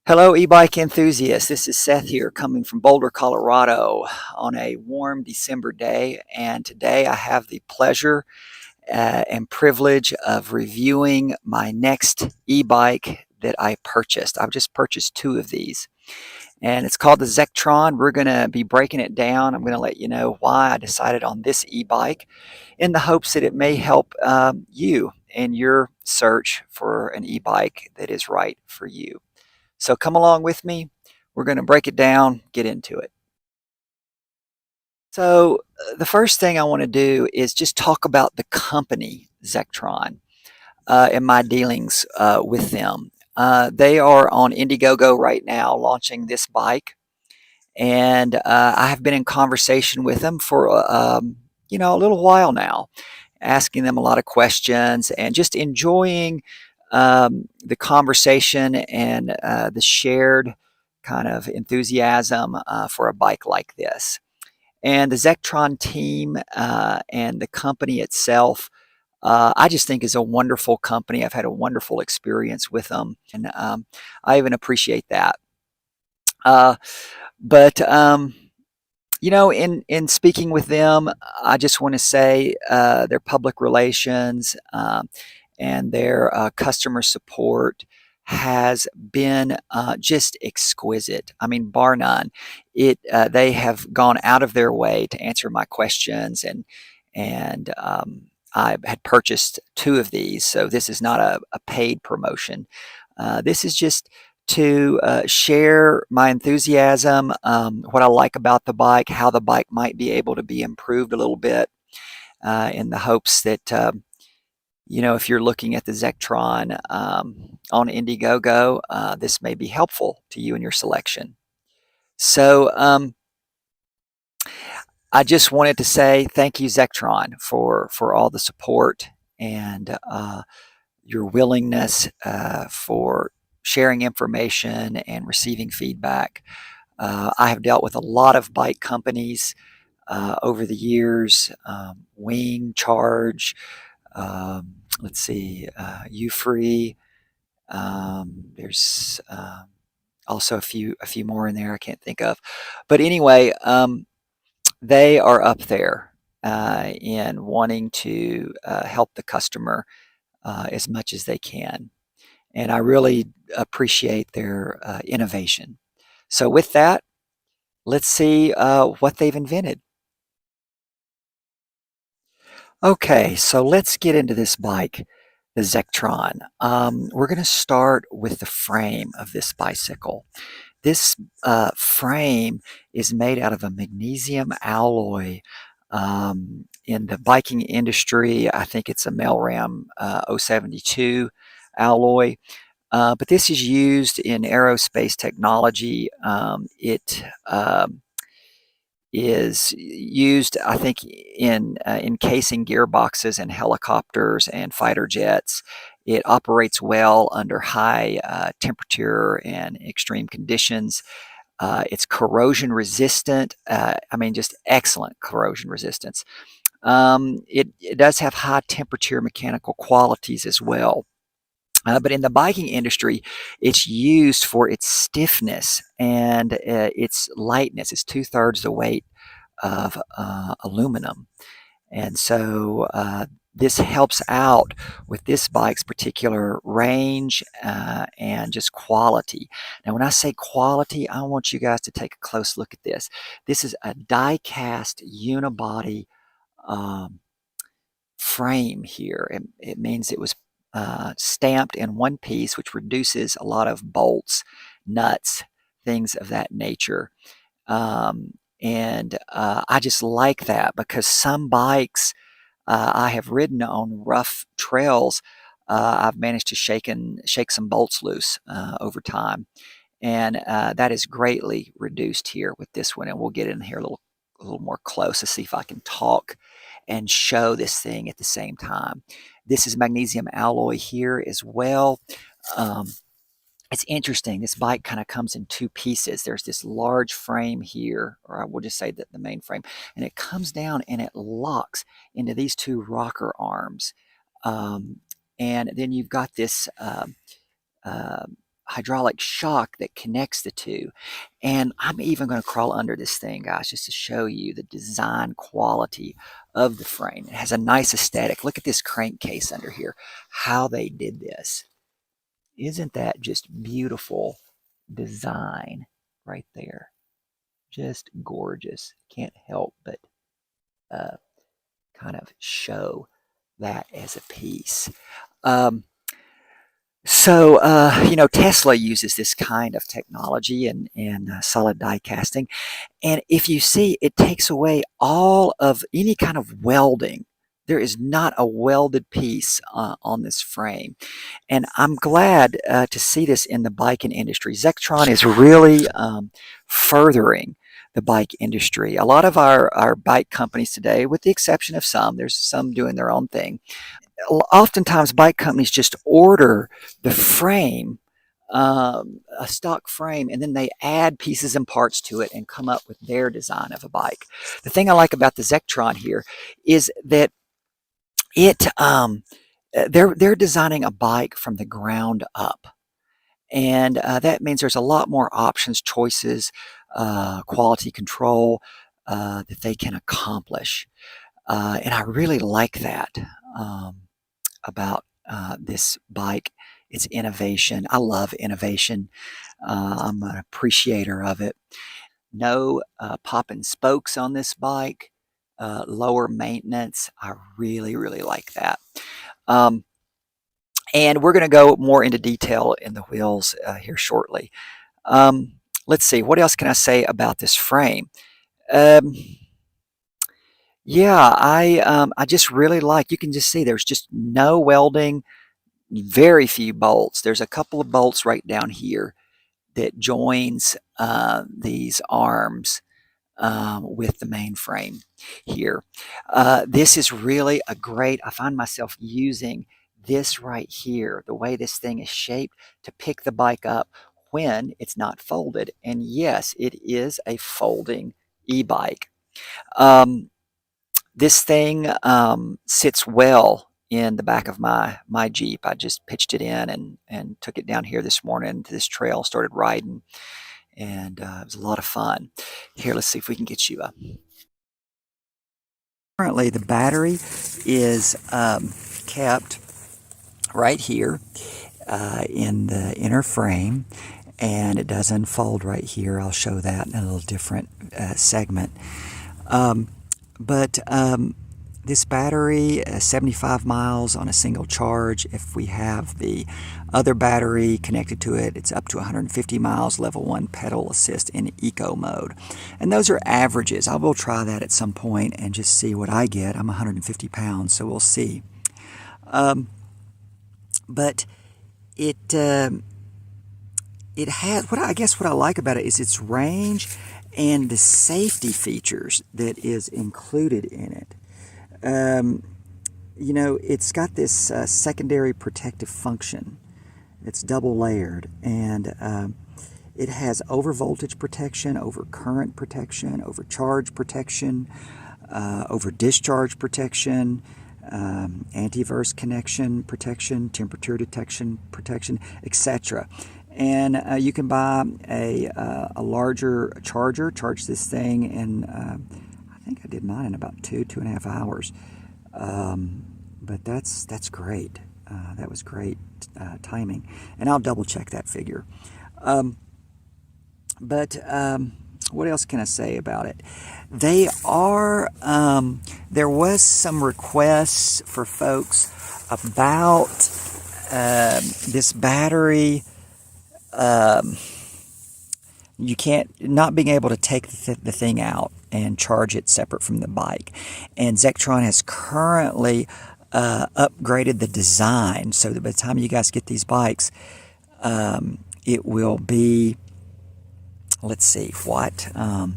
Hello, e-bike enthusiasts. This is Seth here coming from Boulder, Colorado on a warm December day. And today I have the pleasure and privilege of reviewing my next e-bike that I purchased. I've just purchased two of these, and it's called the Zectron. We're going to be breaking it down. I'm going to let you know why I decided on this e-bike in the hopes that it may help you in your search for an e-bike that is right for you. So come along with me. We're going to break it down, get into it. So the first thing I want to do is just talk about the company Zectron and my dealings with them. They are on Indiegogo right now launching this bike, and I have been in conversation with them for a little while now, asking them a lot of questions and just enjoying the conversation and the shared kind of enthusiasm for a bike like this. And the Zectron team and the company itself, I just think is a wonderful company. I've had a wonderful experience with them, and I even appreciate that. Uh, but in speaking with them, I just want to say their public relations and their customer support has been just exquisite. I mean, bar none. They have gone out of their way to answer my questions, and I had purchased two of these, so this is not a paid promotion. This is just to share my enthusiasm, what I like about the bike, how the bike might be able to be improved a little bit, in the hopes that if you're looking at the Zectron on Indiegogo, this may be helpful to you in your selection. So I just wanted to say thank you, Zectron, for all the support and your willingness for sharing information and receiving feedback. I have dealt with a lot of bike companies over the years, Wing, Charge, let's see, Ufree. There's also a few more in there I can't think of, but anyway, they are up there in wanting to help the customer as much as they can, and I really appreciate their innovation. So with that, let's see what they've invented. Okay, so let's get into this bike, the Zectron. We're going to start with the frame of this bicycle. This frame is made out of a magnesium alloy. In the biking industry, I think it's a Melram 072 alloy. But this is used in aerospace technology. It is used, I think, in encasing gearboxes in helicopters and fighter jets. It operates well under high temperature and extreme conditions. It's corrosion resistant. I mean, just excellent corrosion resistance. It does have high temperature mechanical qualities as well. But in the biking industry, it's used for its stiffness and its lightness. It's two-thirds the weight of aluminum. And so this helps out with this bike's particular range and just quality. Now, when I say quality, I want you guys to take a close look at this. This is a die-cast unibody um, frame here. It means it was stamped in one piece, which reduces a lot of bolts, nuts, things of that nature. And I just like that because some bikes I have ridden on rough trails, I've managed to shake some bolts loose over time, and that is greatly reduced here with this one. And we'll get in here a little more close to see if I can talk and show this thing at the same time. This is magnesium alloy here as well. Um, it's interesting. This bike kind of comes in two pieces. There's this large frame here, or I will just say that the main frame, and it comes down and it locks into these two rocker arms. Um, and then you've got this uh, hydraulic shock that connects the two. And I'm even going to crawl under this thing, guys, just to show you the design quality of the frame. It has a nice aesthetic. Look at this crankcase under here, how they did this. Isn't that just beautiful design right there? Just gorgeous. Can't help but kind of show that as a piece. Tesla uses this kind of technology in solid die casting. And if you see, it takes away all of any kind of welding. There is not a welded piece on this frame. And I'm glad to see this in the biking industry. Zectron is really furthering the bike industry. A lot of our bike companies today, with the exception of some, there's some doing their own thing. Oftentimes bike companies just order the frame, a stock frame, and then they add pieces and parts to it and come up with their design of a bike. The thing I like about the Zectron here is that they're designing a bike from the ground up. And that means there's a lot more options, choices, quality control that they can accomplish. And I really like that about this bike. It's innovation. I love innovation. I'm an appreciator of it. No popping spokes on this bike. Lower maintenance. I really, really like that. And we're going to go more into detail in the wheels here shortly. Let's see, what else can I say about this frame? Yeah, I just really like, you can just see there's just no welding, very few bolts. There's a couple of bolts right down here that joins these arms with the main frame here. This is really a great, I find myself using this right here, the way this thing is shaped, to pick the bike up when it's not folded. And yes, it is a folding e-bike. This thing sits well in the back of my Jeep. I just pitched it in and took it down here this morning to this trail, started riding, and it was a lot of fun. Here, let's see if we can get you up. Currently, the battery is kept right here in the inner frame, and it does unfold right here. I'll show that in a little different segment. But this battery, 75 miles on a single charge. If we have the other battery connected to it, it's up to 150 miles, level 1 pedal assist in eco mode. And those are averages. I will try that at some point and just see what I get. I'm 150 pounds, so we'll see. But it has, what I like about it is its range and the safety features that is included in it. It's got this secondary protective function. It's double layered, and it has over voltage protection, over current protection, over charge protection, over discharge protection, anti-verse connection protection, temperature detection protection, etc. And you can buy a larger charger, charge this thing in, I think I did mine in about 2.5 hours. But that's great. That was great timing. And I'll double check that figure. What else can I say about it? They are, there was some requests for folks about this battery. You not being able to take the thing out and charge it separate from the bike. And Zectron has currently upgraded the design so that by the time you guys get these bikes, it will be, let's see, what? I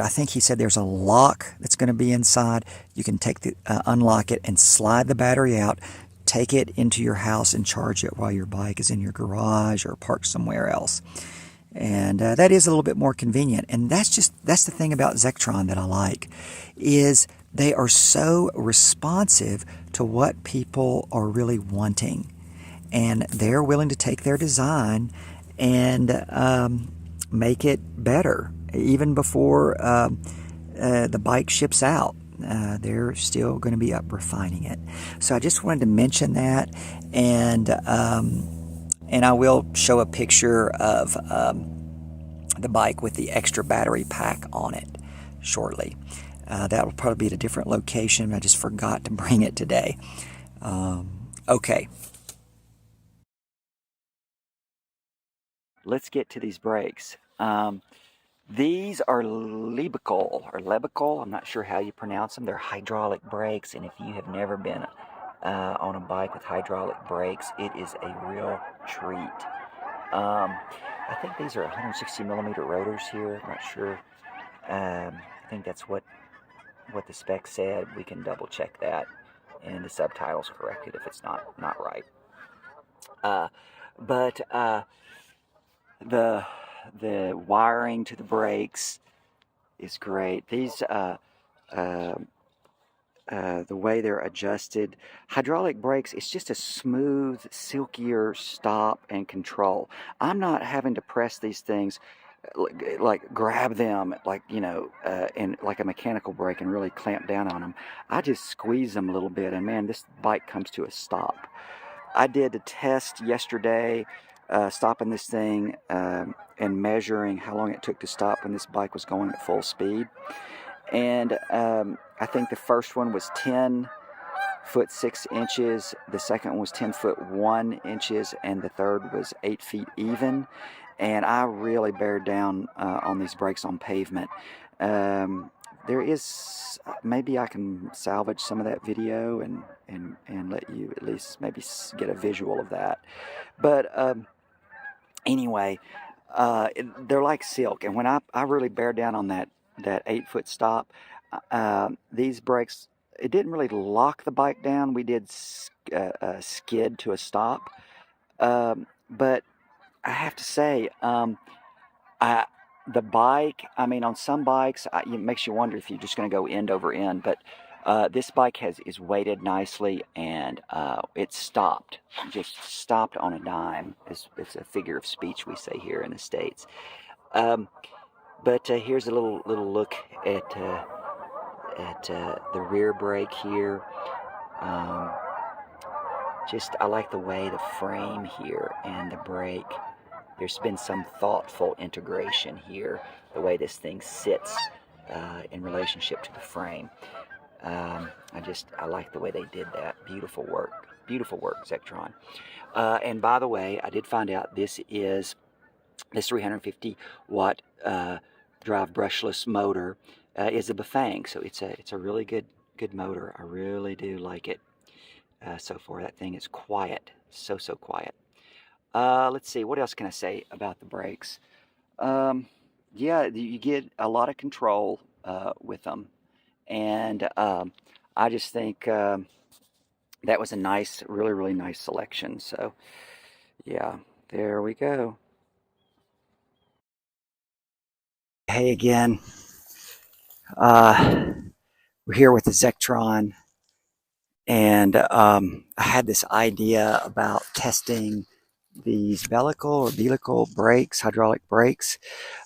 think he said there's a lock that's going to be inside. You can take unlock it and slide the battery out, take it into your house and charge it while your bike is in your garage or parked somewhere else. And that is a little bit more convenient. And that's the thing about Zectron that I like, is they are so responsive to what people are really wanting. and they're willing to take their design and make it better even before the bike ships out. They're still going to be up refining it. So I just wanted to mention that, and I will show a picture of the bike with the extra battery pack on it shortly. That will probably be at a different location. I just forgot to bring it today. Okay. Let's get to these brakes. These are Lebical. I'm not sure how you pronounce them. They're hydraulic brakes, and if you have never been on a bike with hydraulic brakes, it is a real treat. I think these are 160 millimeter rotors here. I'm not sure. I think that's what the spec said. We can double check that, and the subtitles correct it if it's not right. But the wiring to the brakes is great. These uh, the way they're adjusted. Hydraulic brakes, it's just a smooth, silkier stop and control. I'm not having to press these things, like grab them, like, in like a mechanical brake and really clamp down on them. I just squeeze them a little bit, and man, this bike comes to a stop. I did a test yesterday, stopping this thing and measuring how long it took to stop when this bike was going at full speed. And I think the first one was 10 foot 6 inches, the second one was 10 foot 1 inches, and the third was 8 feet even. And I really bared down on these brakes on pavement. There is, maybe I can salvage some of that video and let you at least maybe get a visual of that. But anyway, they're like silk, and when I really bear down on that 8 foot stop, these brakes, it didn't really lock the bike down. We did skid to a stop, but I have to say, I the bike. I mean, on some bikes, it makes you wonder if you're just going to go end over end, but. This bike is weighted nicely, and it just stopped on a dime. It's a figure of speech we say here in the States. But here's a little look at the rear brake here. Um, I like the way the frame here and the brake. There's been some thoughtful integration here. The way this thing sits in relationship to the frame. I like the way they did that. Beautiful work, Zectron. And by the way, I did find out this 350 watt drive brushless motor is a Bafang, so it's a really good motor. I really do like it so far. That thing is quiet, so quiet. Let's see, what else can I say about the brakes? Yeah, you get a lot of control with them, and I just think that was a nice, really nice selection. So yeah, there we go. Hey again. We're here with the Zectron, and I had this idea about testing these velical brakes, hydraulic brakes.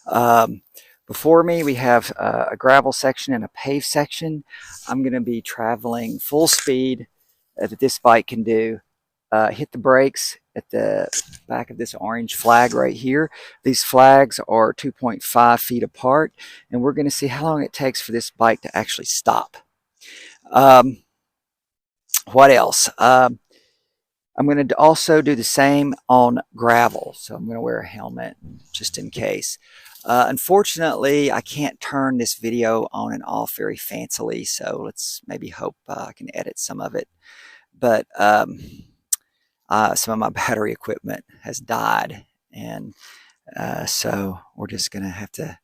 Um, Before me, we have a gravel section and a paved section. I'm going to be traveling full speed that this bike can do. Hit the brakes at the back of this orange flag right here. These flags are 2.5 feet apart, and we're going to see how long it takes for this bike to actually stop. Um, what else? I'm going to also do the same on gravel, so I'm going to wear a helmet just in case. Unfortunately, I can't turn this video on and off very fancily, so let's maybe hope I can edit some of it. But some of my battery equipment has died, and so we're just going to have to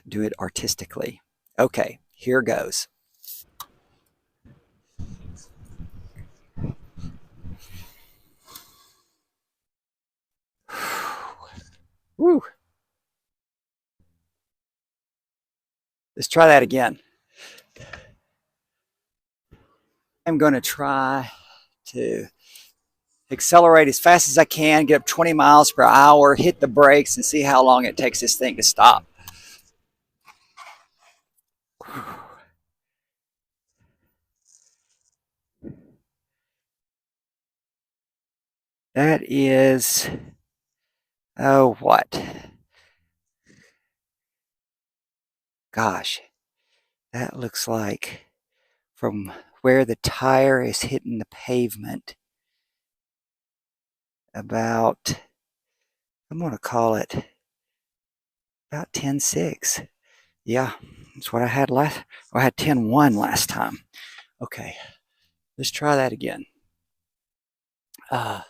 do it artistically. Okay, here goes. Woo. Let's try that again. I'm going to try to accelerate as fast as I can, get up 20 miles per hour, hit the brakes, and see how long it takes this thing to stop. That is, oh, what? Gosh, that looks like from where the tire is hitting the pavement, about, I'm going to call it about 10.6. Yeah, that's what I had last, I had 10.1 last time. Okay, let's try that again. Uh,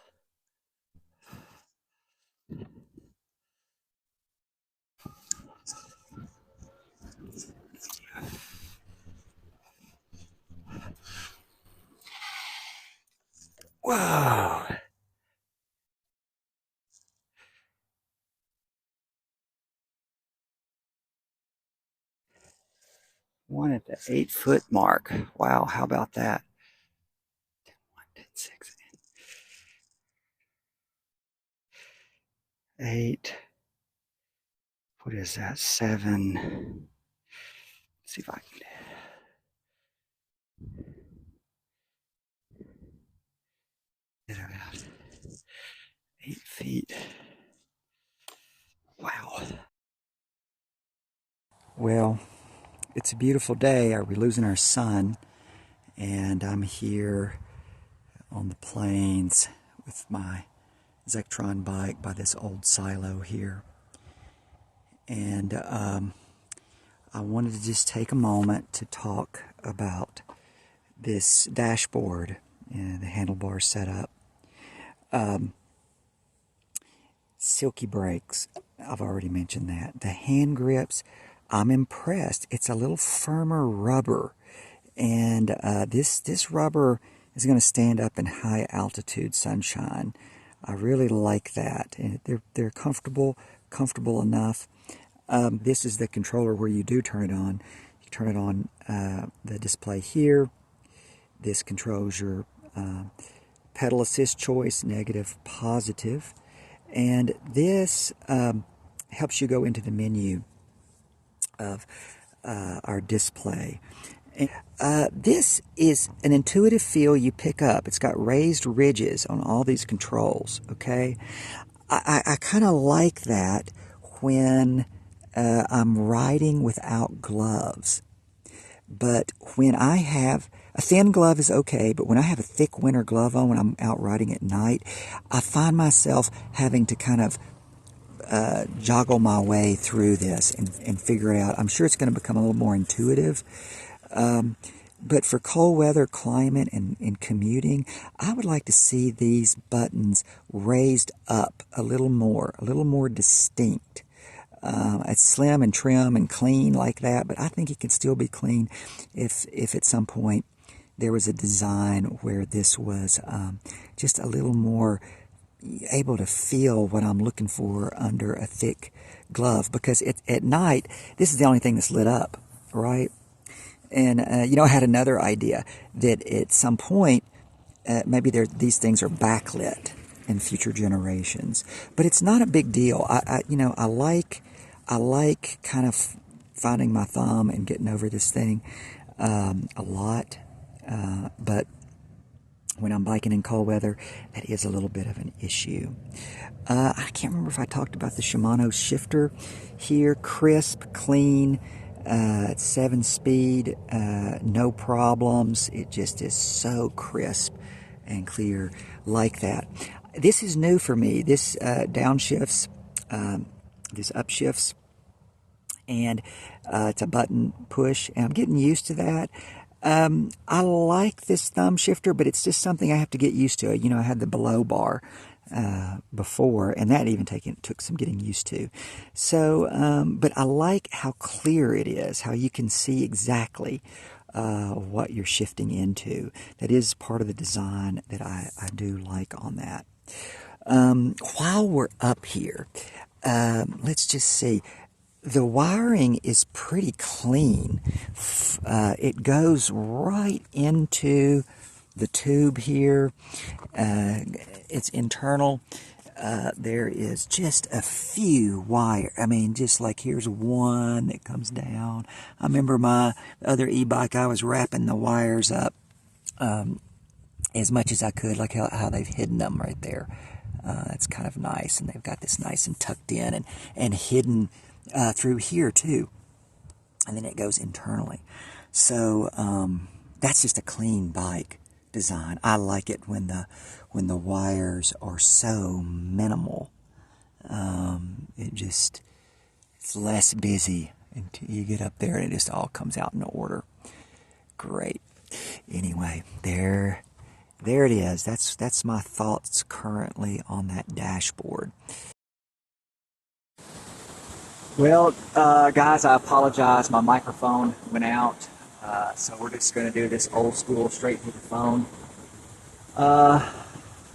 Whoa. One at the 8-foot mark. Wow, how about that? 6, 8. What is that? 7. Let's see if I can get it out. 8 feet. Wow. Well, it's a beautiful day. Are we losing our sun? And I'm here on the plains with my Zectron bike by this old silo here. And I wanted to just take a moment to talk about this dashboard and the handlebar setup. Silky brakes, I've already mentioned that. The hand grips, I'm impressed. It's a little firmer rubber, and this rubber is going to stand up in high altitude sunshine. I really like that, and they're comfortable enough. This is the controller where you do turn it on. You turn it on the display here. This controls your pedal assist choice, negative, positive. And this helps you go into the menu of our display. And, this is an intuitive feel you pick up. It's got raised ridges on all these controls, okay? I kind of like that when I'm riding without gloves. But when I have a thin glove is okay, but when I have a thick winter glove on when I'm out riding at night, I find myself having to kind of joggle my way through this and figure it out. I'm sure it's going to become a little more intuitive. But for cold weather, climate, and commuting, I would like to see these buttons raised up a little more distinct. It's slim and trim and clean like that, but I think it can still be clean if at some point there was a design where this was just a little more able to feel what I'm looking for under a thick glove. Because at night, this is the only thing that's lit up, right? And, I had another idea that at some point, maybe these things are backlit in future generations. But it's not a big deal. I like kind of finding my thumb and getting over this thing a lot. But when I'm biking in cold weather, that is a little bit of an issue. I can't remember if I talked about the Shimano shifter here. Crisp, clean, 7-speed, no problems. It just is so crisp and clear like that. This is new for me. This downshifts, this upshifts, and it's a button push, and I'm getting used to that. I like this thumb shifter, but it's just something I have to get used to. I had the below bar before, and that even took some getting used to. So, but I like how clear it is, how you can see exactly what you're shifting into. That is part of the design that I do like on that. While we're up here, let's just see. The wiring is pretty clean. It goes right into the tube here. It's internal. There is just a few wire. I mean, just like here's one that comes down. I remember my other e-bike, I was wrapping the wires up as much as I could, like how they've hidden them right there. That's kind of nice, and they've got this nice and tucked in and hidden through here too. And then it goes internally. So that's just a clean bike design. I like it when the wires are so minimal. It's less busy until you get up there and it just all comes out in order. Great. Anyway, there it is. That's my thoughts currently on that dashboard. Well, guys, I apologize. My microphone went out, so we're just going to do this old school, straight to the phone.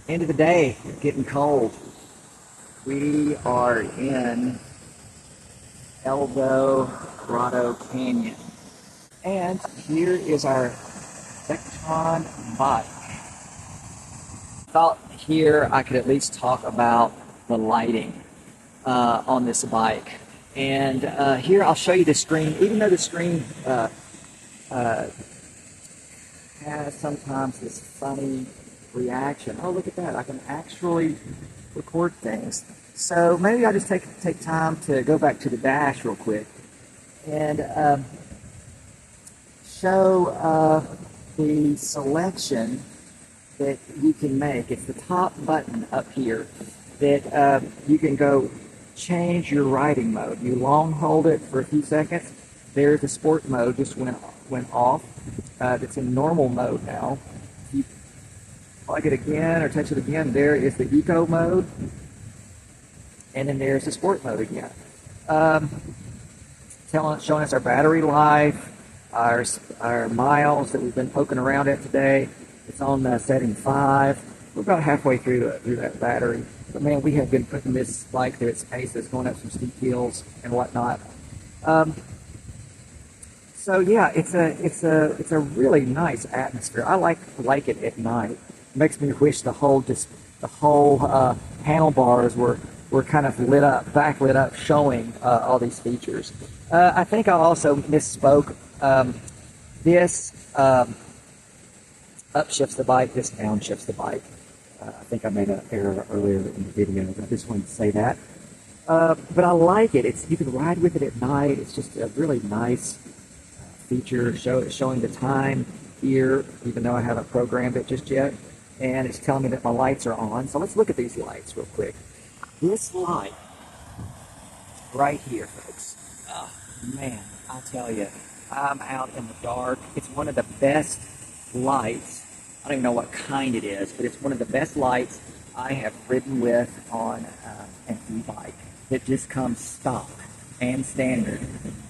End of the day, getting cold. We are in El Dorado Canyon, and here is our Zectron bike. Thought here I could at least talk about the lighting on this bike. And here I'll show you the screen. Even though the screen has sometimes this funny reaction. Oh, look at that. I can actually record things. So maybe I'll just take time to go back to the dash real quick and show the selection that you can make. It's the top button up here that you can go change your riding mode. You long hold it for a few seconds. There's the sport mode, just went off. It's in normal mode now. If you plug it again or touch it again, there is the eco mode. And then there's the sport mode again. Showing us our battery life, our miles that we've been poking around at today. It's on setting 5. We're about halfway through that battery. But man, we have been putting this bike through its paces, going up some steep hills and whatnot. So yeah, it's a really nice atmosphere. I like it at night. It makes me wish the whole handlebars were kind of backlit up, showing all these features. I think I also misspoke. This upshifts the bike, this downshifts the bike. I think I made an error earlier in the video. I just wanted to say that. But I like it. You can ride with it at night. It's just a really nice feature, showing the time here, even though I haven't programmed it just yet. And it's telling me that my lights are on. So let's look at these lights real quick. This light right here, folks. Oh, man, I'll tell you, I'm out in the dark. It's one of the best lights. I don't even know what kind it is, but it's one of the best lights I have ridden with on an e-bike. It just comes stock and standard.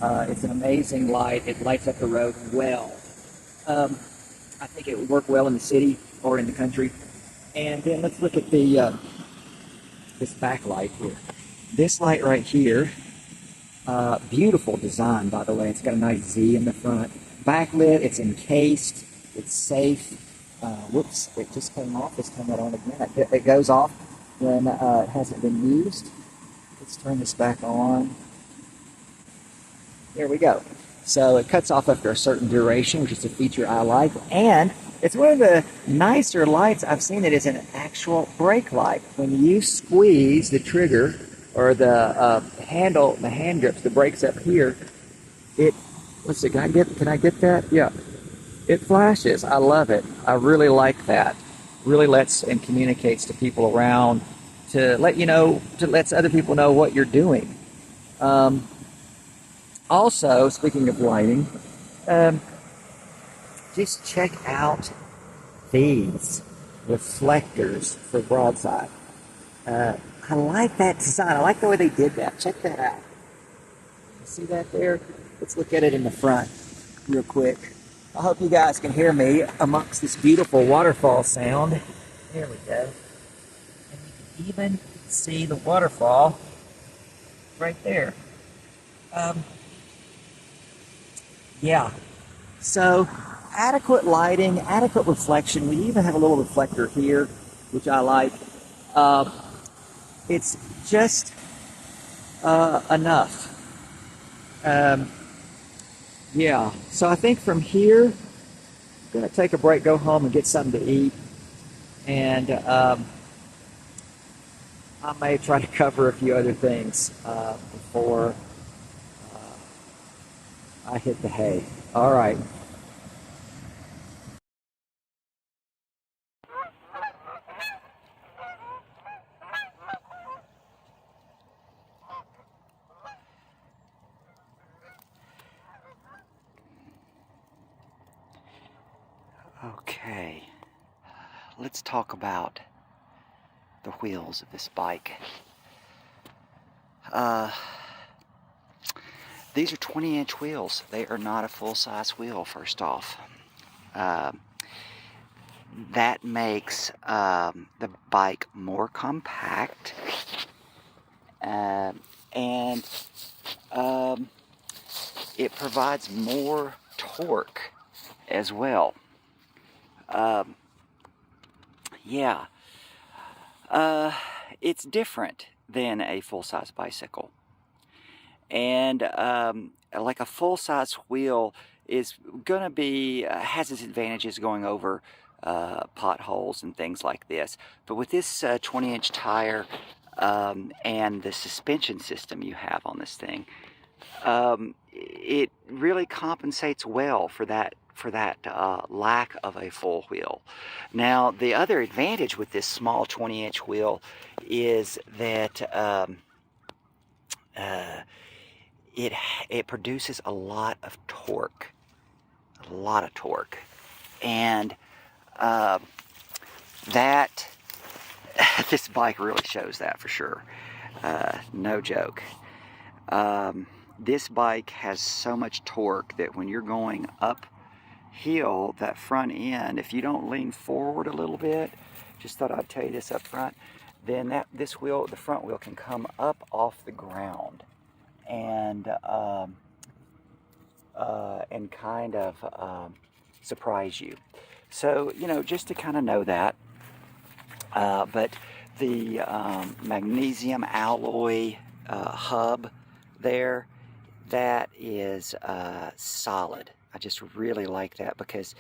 It's an amazing light. It lights up the road well. I think it would work well in the city or in the country. And then let's look at this backlight here. This light right here, beautiful design, by the way. It's got a nice Z in the front. Backlit, it's encased, it's safe. Whoops, it just came off. Let's turn that on again. It goes off when it hasn't been used. Let's turn this back on. There we go. So it cuts off after a certain duration, which is a feature I like. And it's one of the nicer lights I've seen. It is an actual brake light. When you squeeze the trigger or the handle, the hand grips, the brakes up here, let's see, can I get that? Yeah. It flashes. I love it. I really like that. Really lets and communicates to people around to let other people know what you're doing. Also, speaking of lighting, just check out these reflectors for broadside. I like that design. I like the way they did that. Check that out. See that there? Let's look at it in the front real quick. I hope you guys can hear me amongst this beautiful waterfall sound. There we go. And you can even see the waterfall right there. Yeah. So adequate lighting, adequate reflection. We even have a little reflector here, which I like. Uh, it's just enough. Um, yeah, so I think from here, I'm going to take a break, go home, and get something to eat. And I may try to cover a few other things before I hit the hay. All right. Okay, let's talk about the wheels of this bike. These are 20-inch wheels. They are not a full-size wheel, first off. That makes the bike more compact, and it provides more torque as well. Yeah, it's different than a full-size bicycle. And like a full-size wheel is going to be, has its advantages going over potholes and things like this. But with this 20-inch tire and the suspension system you have on this thing, it really compensates well for that lack of a full wheel. Now, the other advantage with this small 20-inch wheel is that it produces a lot of torque, and that this bike really shows that for sure. No joke. This bike has so much torque that when you're going uphill, that front end, if you don't lean forward a little bit, just thought I'd tell you this up front, then the front wheel can come up off the ground and kind of surprise you. So, just to kind of know that. But the magnesium alloy hub there, that is solid. I just really like that because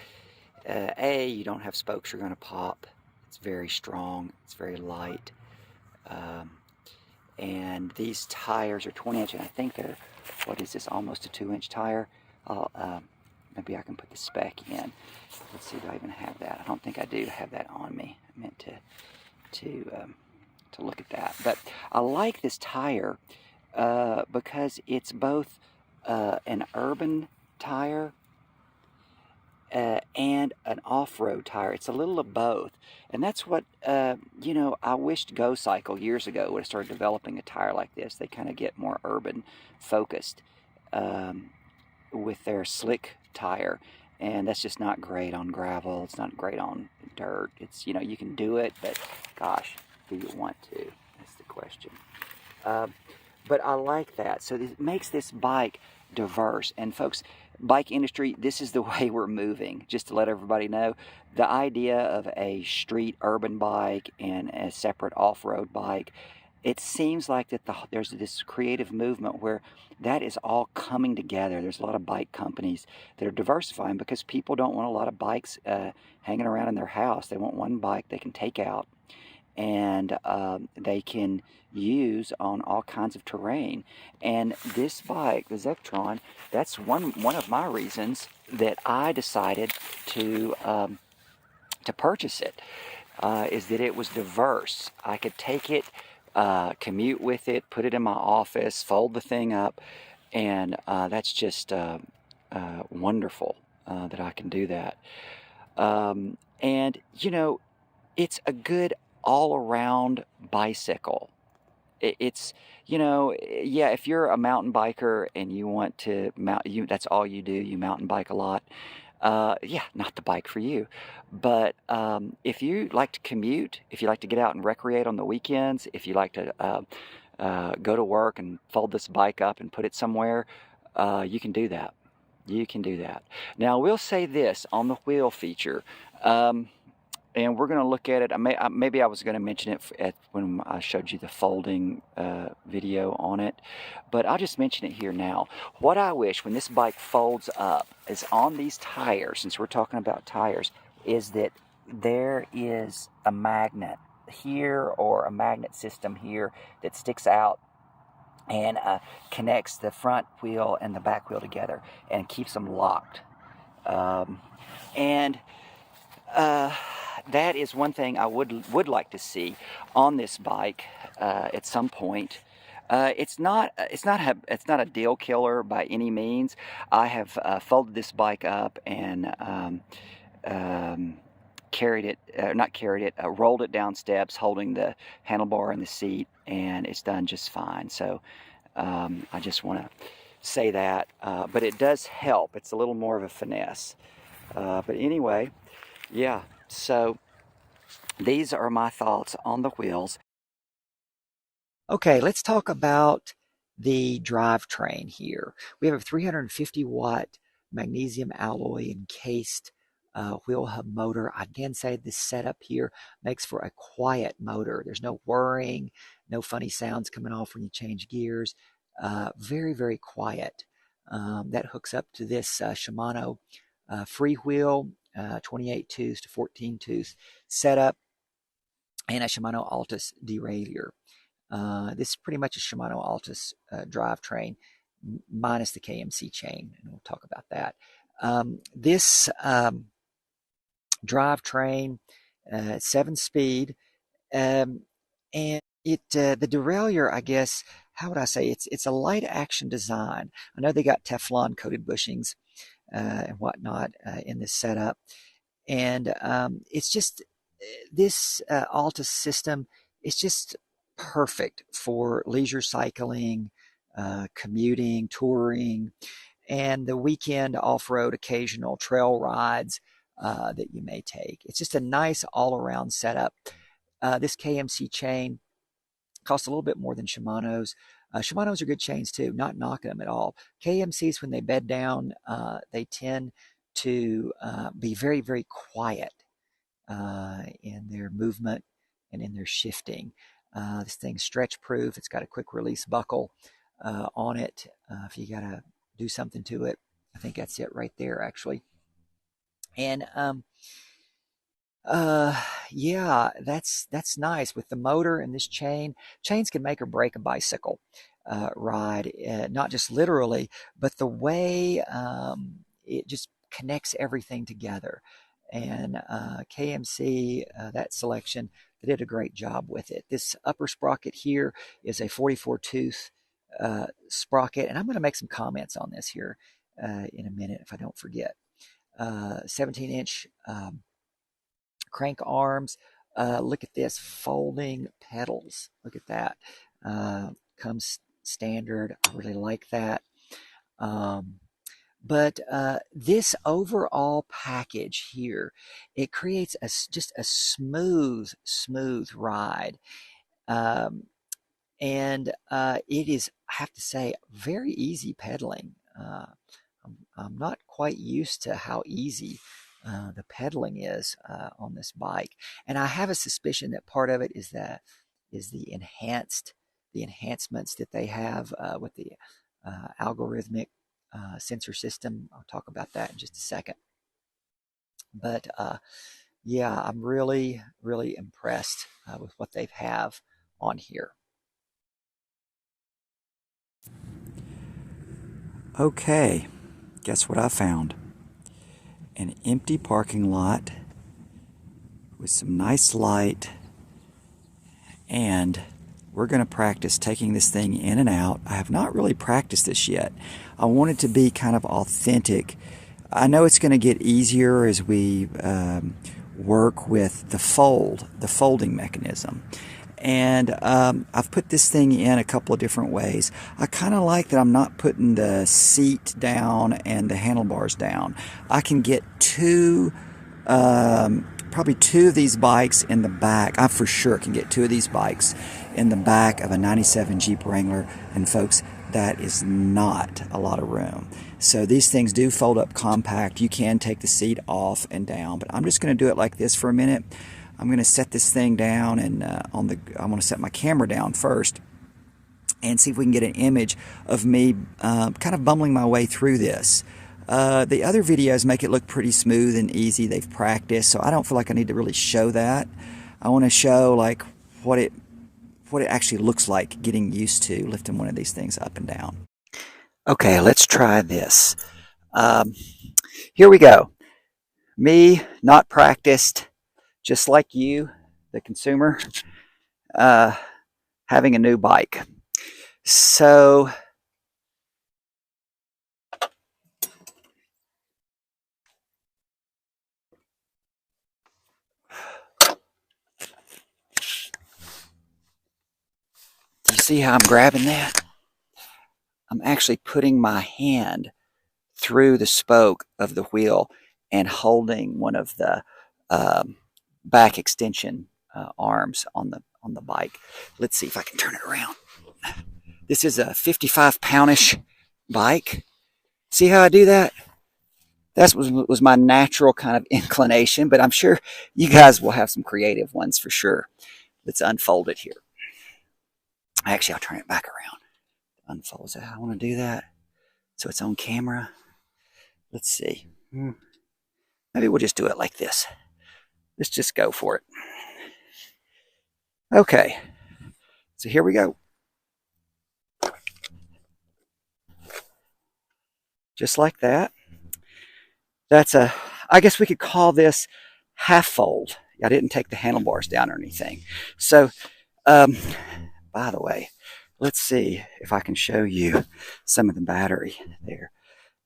A, you don't have spokes you're going to pop. It's very strong. It's very light. And these tires are 20-inch, and I think they're, what is this, almost a 2-inch tire. Maybe I can put the spec in. Let's see, do I even have that? I don't think I do have that on me. I meant to look at that. But I like this tire because it's both an urban tire and an off-road tire. It's a little of both. And that's what, I wished Go Cycle years ago would have started developing a tire like this. They kind of get more urban focused with their slick tire. And that's just not great on gravel. It's not great on dirt. It's, you can do it, but gosh, do you want to? That's the question. But I like that. So it makes this bike diverse. And folks, bike industry, this is the way we're moving. Just to let everybody know, the idea of a street urban bike and a separate off-road bike, it seems like that there's this creative movement where that is all coming together. There's a lot of bike companies that are diversifying because people don't want a lot of bikes hanging around in their house. They want one bike they can take out and they can use on all kinds of terrain. And this bike, the Zectron, that's one of my reasons that I decided to purchase it, is that it was diverse. I could take it, commute with it, put it in my office, fold the thing up, and that's just wonderful that I can do that. And, it's a good all-around bicycle. It's, yeah, if you're a mountain biker and you want to that's all you do, you mountain bike a lot, yeah, not the bike for you. But if you like to commute, if you like to get out and recreate on the weekends, if you like to go to work and fold this bike up and put it somewhere, you can do that. You can do that. Now, we'll say this on the wheel feature, and we're going to look at it. Maybe I was going to mention it when I showed you the folding video on it, but I'll just mention it here now. What I wish when this bike folds up is on these tires, since we're talking about tires, is that there is a magnet here or a magnet system here that sticks out and connects the front wheel and the back wheel together and keeps them locked. And that is one thing I would like to see on this bike at some point. It's not a deal killer by any means. I have folded this bike up and rolled it down steps, holding the handlebar and the seat, and it's done just fine. So I just want to say that, but it does help. It's a little more of a finesse. But anyway, yeah, so these are my thoughts on the wheels. Okay, let's talk about the drivetrain here. We have a 350 watt magnesium alloy encased wheel hub motor. I can say this setup here makes for a quiet motor. There's no whirring, no funny sounds coming off when you change gears. Very, very quiet. That hooks up to this Shimano freewheel 28 tooth to 14 tooth setup and a Shimano Altus derailleur. This is pretty much a Shimano Altus drivetrain minus the KMC chain, and we'll talk about that. This drivetrain, 7-speed, and it the derailleur, I guess, how would I say, it's a light action design. I know they got Teflon coated bushings and whatnot in this setup, and it's just this Altus system is just perfect for leisure cycling, commuting, touring, and the weekend off-road occasional trail rides that you may take. It's just a nice all-around setup. This KMC chain costs a little bit more than Shimano's. Shimano's are good chains too, not knocking them at all. KMC's, when they bed down, they tend to be very, very quiet in their movement and in their shifting. This thing's stretch proof. It's got a quick release buckle on it. If you gotta do something to it, I think that's it right there actually. And yeah, that's nice with the motor and this chain. Chains can make or break a bicycle ride, not just literally, but the way it just connects everything together. And KMC, that selection, they did a great job with it. This upper sprocket here is a 44 tooth sprocket, and I'm going to make some comments on this here in a minute if I don't forget. 17-inch crank arms. Look at this, folding pedals. Look at that. Comes standard. I really like that. But this overall package here, it creates just a smooth ride. And it is, I have to say, very easy pedaling. I'm not quite used to how easy the pedaling is on this bike, and I have a suspicion that part of it is the enhancements that they have with the algorithmic sensor system. I'll talk about that in just a second. But yeah, I'm really impressed with what they have on here. Okay, guess what I found? An empty parking lot with some nice light, and we're going to practice taking this thing in and out. I have not really practiced this yet. I want it to be kind of authentic. I know it's going to get easier as we work with the folding mechanism. And I've put this thing in a couple of different ways. I kind of like that I'm not putting the seat down and the handlebars down. I can get probably two of these bikes in the back. I for sure can get two of these bikes in the back of a 97 Jeep Wrangler. And folks, that is not a lot of room. So these things do fold up compact. You can take the seat off and down, but I'm just going to do it like this for a minute. I'm going to set this thing down, and I'm going to set my camera down first and see if we can get an image of me kind of bumbling my way through this. The other videos make it look pretty smooth and easy. They've practiced, so I don't feel like I need to really show that. I want to show like what it actually looks like getting used to lifting one of these things up and down. Okay, let's try this. Here we go. Me, not practiced, just like you, the consumer, having a new bike. So do you see how I'm grabbing that? I'm actually putting my hand through the spoke of the wheel and holding one of the back extension arms on the bike. Let's see if I can turn it around. This is a 55-poundish bike. See how I do that? That was my natural kind of inclination, but I'm sure you guys will have some creative ones for sure. Let's unfold it here. Actually, I'll turn it back around. Unfold. Is that how I want to do that? So it's on camera. Let's see. Maybe we'll just do it like this. Let's just go for it. Okay. So here we go. Just like that. I guess we could call this half fold. I didn't take the handlebars down or anything. So, by the way, let's see if I can show you some of the battery there.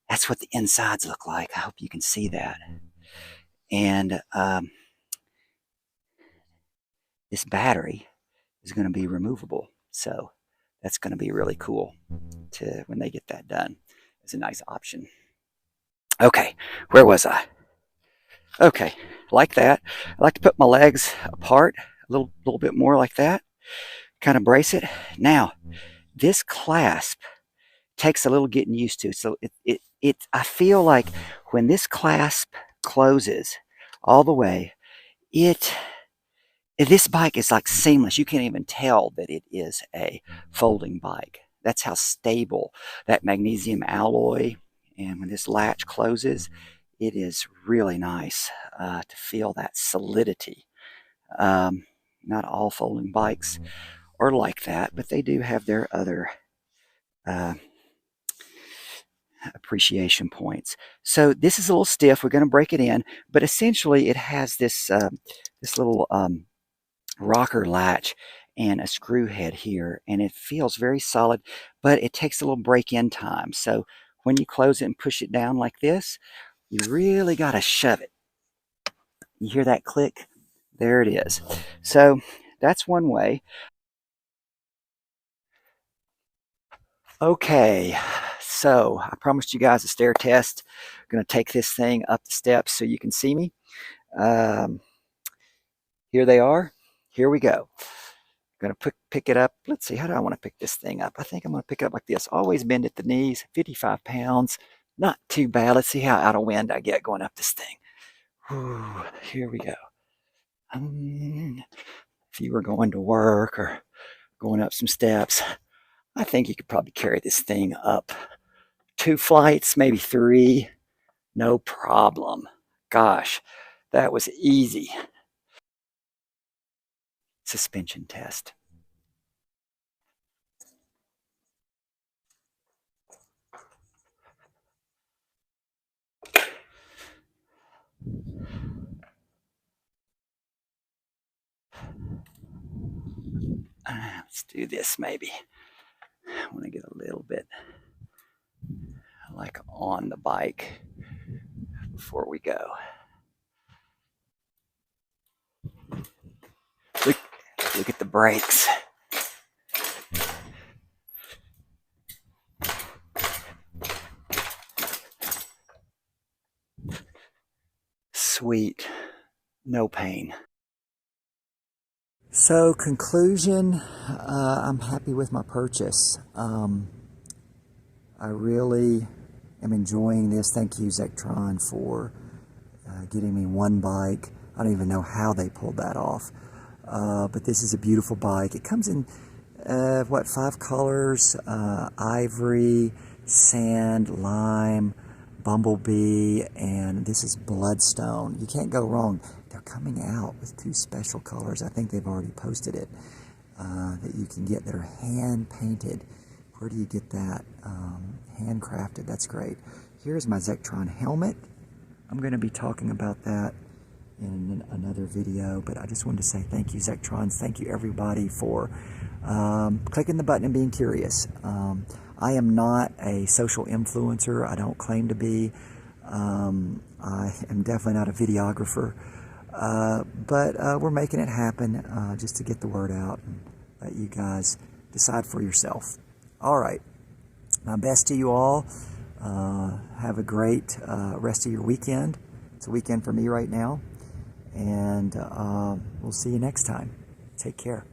That's what the insides look like. I hope you can see that. And this battery is going to be removable. So that's going to be really cool when they get that done. It's a nice option. Okay, where was I? Okay, like that. I like to put my legs apart a little bit more like that. Kind of brace it. Now, this clasp takes a little getting used to. So I feel like when this clasp closes all the way, this bike is like seamless. You can't even tell that it is a folding bike. That's how stable that magnesium alloy, and when this latch closes, it is really nice to feel that solidity. Not all folding bikes are like that, but they do have their other appreciation points. So this is a little stiff. We're going to break it in, but essentially it has this little rocker latch and a screw head here, and it feels very solid, but it takes a little break-in time. So when you close it and push it down like this, you really got to shove it. You hear that click? There it is. So that's one way. Okay, so I promised you guys a stair test. I'm going to take this thing up the steps so you can see me. Here they are. Here we go. Going to pick it up. Let's see, how do I want to pick this thing up? I think I'm going to pick it up like this. Always bend at the knees, 55 pounds. Not too bad. Let's see how out of wind I get going up this thing. Whew, here we go. If you were going to work or going up some steps, I think you could probably carry this thing up 2 flights, maybe 3. No problem. Gosh, that was easy. Suspension test. Let's do this maybe. I want to get a little bit like on the bike before we go. Look at the brakes. Sweet. No pain. So conclusion, I'm happy with my purchase. I really am enjoying this. Thank you, Zectron, for getting me one bike. I don't even know how they pulled that off. But this is a beautiful bike. It comes in, 5 colors? Ivory, sand, lime, bumblebee, and this is bloodstone. You can't go wrong. They're coming out with 2 special colors. I think they've already posted it, that you can get that are hand painted. Where do you get that? Handcrafted. That's great. Here's my Zectron helmet. I'm going to be talking about that in another video, but I just wanted to say thank you, Zectrons. Thank you, everybody, for clicking the button and being curious. I am not a social influencer. I don't claim to be. I am definitely not a videographer. But we're making it happen just to get the word out and let you guys decide for yourself. All right. My best to you all. Have a great rest of your weekend. It's a weekend for me right now. And we'll see you next time. Take care.